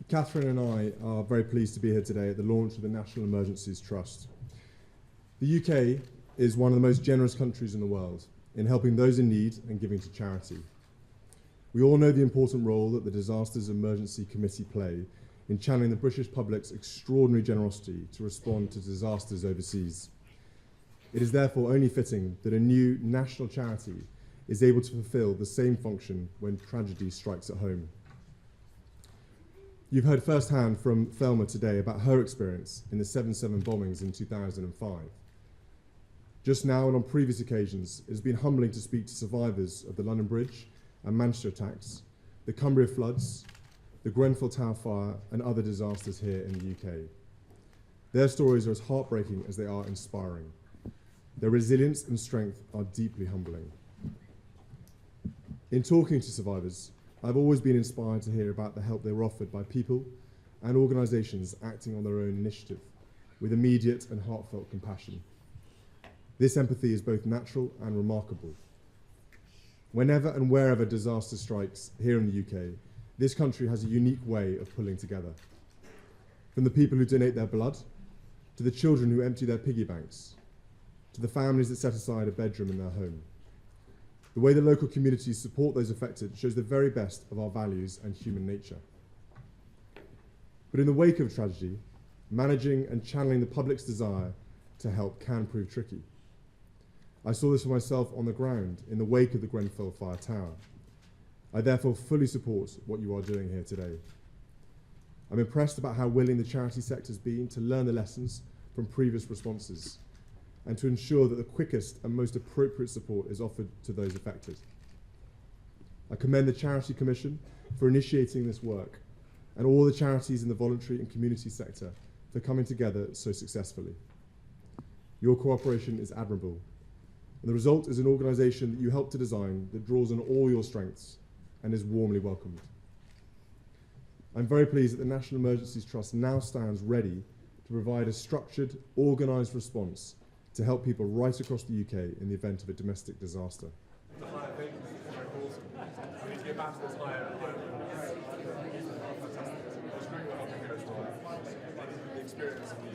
Catherine and I are very pleased to be here today at the launch of the National Emergencies Trust. The UK is one of the most generous countries in the world in helping those in need and giving to charity. We all know the important role that the Disasters Emergency Committee play in channeling the British public's extraordinary generosity to respond to disasters overseas. It is therefore only fitting that a new national charity is able to fulfil the same function when tragedy strikes at home. You've heard firsthand from Thelma today about her experience in the 7/7 bombings in 2005. Just now and on previous occasions, it has been humbling to speak to survivors of the London Bridge and Manchester attacks, the Cumbria floods, the Grenfell Tower fire, and other disasters here in the UK. Their stories are as heartbreaking as they are inspiring. Their resilience and strength are deeply humbling. In talking to survivors, I've always been inspired to hear about the help they were offered by people and organisations acting on their own initiative, with immediate and heartfelt compassion. This empathy is both natural and remarkable. Whenever and wherever disaster strikes here in the UK, this country has a unique way of pulling together. From the people who donate their blood, to the children who empty their piggy banks, to the families that set aside a bedroom in their home. The way the local communities support those affected shows the very best of our values and human nature. But in the wake of tragedy, managing and channeling the public's desire to help can prove tricky. I saw this for myself on the ground in the wake of the Grenfell Fire Tower. I therefore fully support what you are doing here today. I'm impressed about how willing the charity sector has been to learn the lessons from previous responses and to ensure that the quickest and most appropriate support is offered to those affected. I commend the Charity Commission for initiating this work and all the charities in the voluntary and community sector for coming together so successfully. Your cooperation is admirable, and the result is an organisation that you helped to design that draws on all your strengths and is warmly welcomed. I'm very pleased that the National Emergencies Trust now stands ready to provide a structured, organised response to help people right across the UK in the event of a domestic disaster. The higher vacancy is very awesome. We need to get back to this higher fantastic. It's great to have the experience of the